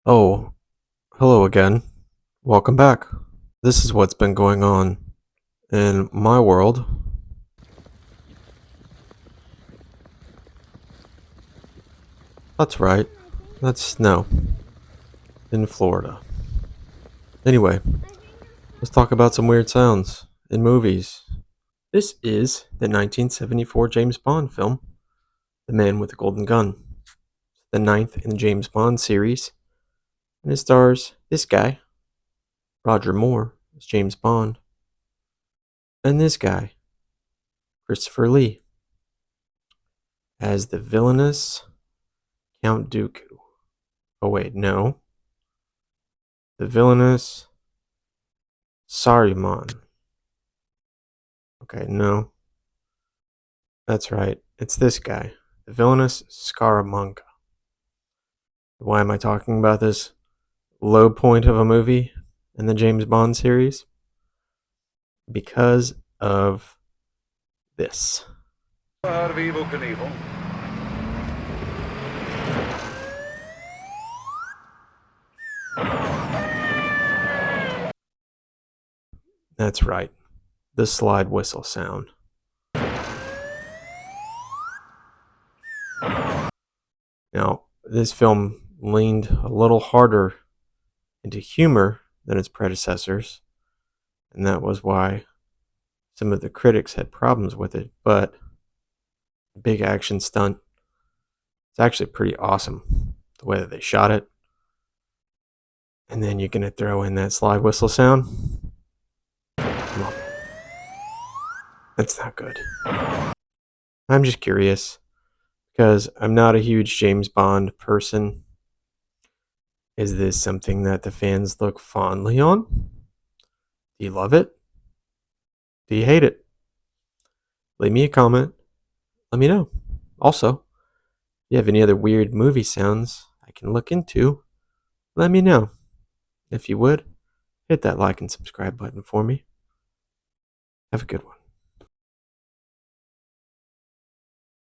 Oh, hello again. Welcome back. This is what's been going on in my world. That's right. That's snow in Florida. Anyway, let's talk about some weird sounds in movies. This is the 1974 James Bond film, The Man with the Golden Gun, the ninth in the James Bond series, and it stars this guy, Roger Moore, as James Bond, and this guy, Christopher Lee, as the villainous Count Dooku. Oh, wait, no. The villainous Saruman. Okay, no. That's right. It's this guy. The villainous Scaramanga. Why am I talking about this low point of a movie in the James Bond series? Because of this. That's right. The slide whistle sound. Now, this film leaned a little harder into humor than its predecessors, and that was why some of the critics had problems with it, but big action stunt. It's actually pretty awesome the way that they shot it. And then you're gonna throw in that slide whistle sound. Come on, that's not good. I'm just curious because I'm not a huge James Bond person. Is this something that the fans look fondly on? Do you love it? Do you hate it? Leave me a comment. Let me know. Also, if you have any other weird movie sounds I can look into, let me know. If you would, hit that like and subscribe button for me. Have a good one.